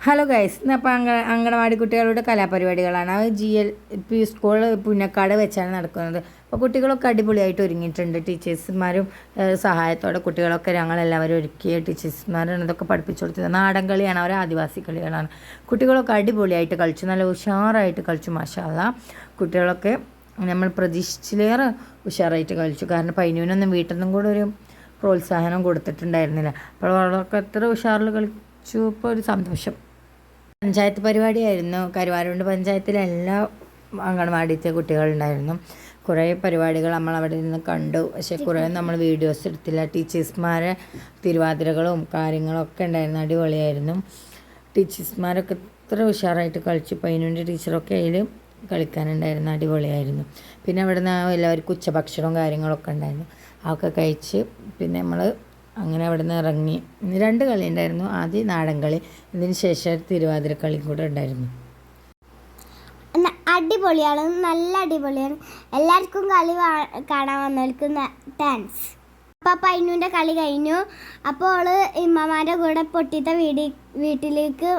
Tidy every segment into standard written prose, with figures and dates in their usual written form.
Hello guys, ഇന്നപ്പോൾ anganwadi കുട്ടികളുടെ കലാപരിപാടികളാണ്. അത് GLP school Punnakkad വെച്ചാണ് നടക്കുന്നത്. അപ്പോൾ കുട്ടികളൊക്കെ അടിപൊളിയായിട്ട് ഒരുങ്ങിയിട്ടുണ്ട്. ടീച്ചേഴ്സുമാരും സഹായത്തോടെ കുട്ടികളൊക്കെ ഞങ്ങളെല്ലാവരും ഒരുക്കിയ ടീച്ചേഴ്സുമാരാണ് ഇതൊക്കെ പഠിപ്പിച്ചു കൊടുത്തത്. നാടൻ കളിയാണ്, അവർ ആദിവാസി കളികളാണ്. കുട്ടികളൊക്കെ അടിപൊളിയായിട്ട് കളിച്ചു, നല്ല ഉഷാറായിട്ട് കളിച്ചു. മാഷാ അല്ലാ, കുട്ടികളൊക്കെ നമ്മൾ പ്രതീക്ഷിച്ചിലേറെ ഉഷാറായിട്ട് കളിച്ചു. കാരണം പൈനുവിനൊന്നും വീട്ടിൽ നിന്നും കൂടെ ഒരു പ്രോത്സാഹനം കൊടുത്തിട്ടുണ്ടായിരുന്നില്ല. അപ്പോൾ അവളൊക്കെ എത്ര ഉഷാറിൽ കളിച്ചു. ഇപ്പോൾ ഒരു സന്തോഷം. പഞ്ചായത്ത് പരിപാടിയായിരുന്നു. കരുവാരുണ്ട് പഞ്ചായത്തിലെ എല്ലാ അംഗൻവാടിത്തെ കുട്ടികളുണ്ടായിരുന്നു. കുറേ പരിപാടികൾ നമ്മളവിടെ നിന്ന് കണ്ടു. പക്ഷേ കുറേ നമ്മൾ വീഡിയോസ് എടുത്തില്ല. ടീച്ചേഴ്സ്മാരെ തിരുവാതിരകളും കാര്യങ്ങളൊക്കെ ഉണ്ടായിരുന്നു. അടിപൊളിയായിരുന്നു. ടീച്ചേഴ്സ്മാരൊക്കെ എത്ര ഉഷാറായിട്ട് കളിച്ചു. പൈനുവിൻ്റെ ടീച്ചറൊക്കെ അതിൽ കളിക്കാനുണ്ടായിരുന്നു. അടിപൊളിയായിരുന്നു. പിന്നെ അവിടെ നിന്ന് എല്ലാവർക്കും ഉച്ചഭക്ഷണവും കാര്യങ്ങളൊക്കെ ഉണ്ടായിരുന്നു. അതൊക്കെ കഴിച്ച് പിന്നെ നമ്മൾ അങ്ങനെ അവിടെ നിന്ന് ഇറങ്ങി. 2 കളി ഉണ്ടായിരുന്നു. ആദ്യം നാടൻ കളി, ഇതിന് ശേഷം തിരുവാതിരക്കളിയും കൂടെ ഉണ്ടായിരുന്നു. അടിപൊളിയാണ്, നല്ല അടിപൊളിയാണ്. എല്ലാവർക്കും കളി കാണാൻ വന്നവർക്ക് താങ്ക്സ്. അപ്പോൾ പൈനുവിൻ്റെ കളി കഴിഞ്ഞു. അപ്പോൾ അവള് ഇമ്മമാരുടെ കൂടെ പൊട്ടിത്ത വീട്ടിലേക്ക്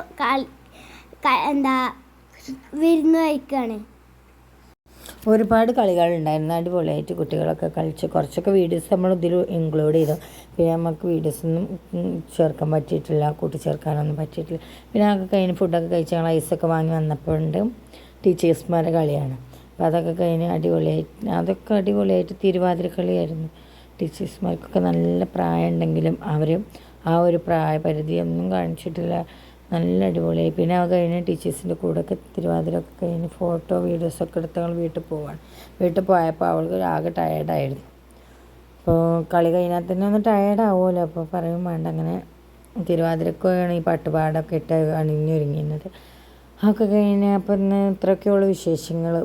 വിരുന്ന് കഴിക്കുകയാണ്. ഒരുപാട് കളികളുണ്ടായിരുന്നു. അടിപൊളിയായിട്ട് കുട്ടികളൊക്കെ കളിച്ച്. കുറച്ചൊക്കെ വീഡിയോസ് നമ്മൾ ഇതിൽ ഇൻക്ലൂഡ് ചെയ്തു. പിന്നെ നമുക്ക് വീഡിയോസൊന്നും ചേർക്കാൻ പറ്റിയിട്ടില്ല, കൂട്ടിച്ചേർക്കാനൊന്നും പറ്റിയിട്ടില്ല. പിന്നെ അതൊക്കെ കഴിഞ്ഞ് ഫുഡൊക്കെ കഴിച്ച് ഞങ്ങൾ ഐസൊക്കെ വാങ്ങി വന്നപ്പോഴുണ്ട് ടീച്ചേഴ്സ്മാരുടെ കളിയാണ്. അപ്പോൾ അതൊക്കെ കഴിഞ്ഞ് അതൊക്കെ അടിപൊളിയായിട്ട് തിരുവാതിര കളിയായിരുന്നു. ടീച്ചേഴ്സ്മാർക്കൊക്കെ നല്ല പ്രായം ഉണ്ടെങ്കിലും അവർ ആ ഒരു പ്രായപരിധിയൊന്നും കാണിച്ചിട്ടില്ല. നല്ല അടിപൊളിയായി. പിന്നെ അത് കഴിഞ്ഞ് ടീച്ചേഴ്സിൻ്റെ കൂടെയൊക്കെ തിരുവാതിരയൊക്കെ കഴിഞ്ഞ് ഫോട്ടോ വീഡിയോസൊക്കെ എടുത്ത് ഞങ്ങൾ വീട്ടിൽ പോയപ്പോൾ അവൾക്ക് ആകെ ടയേർഡായിരുന്നു. അപ്പോൾ കളി കഴിഞ്ഞാൽ തന്നെ ഒന്ന് ടയേർഡാവുമല്ലോ. അപ്പോൾ പറയും വേണ്ട, അങ്ങനെ തിരുവാതിരക്കാണ് ഈ പാട്ടുപാടൊക്കെ ഇട്ട് അണിഞ്ഞൊരുങ്ങിയത്. അതൊക്കെ കഴിഞ്ഞ് അപ്പോൾ ഇന്ന് ഇത്രയൊക്കെയുള്ള വിശേഷങ്ങൾ.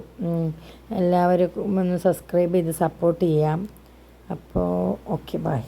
എല്ലാവരും ഒന്ന് സബ്സ്ക്രൈബ് ചെയ്ത് സപ്പോർട്ട് ചെയ്യാം. അപ്പോൾ ഓക്കെ, ബൈ.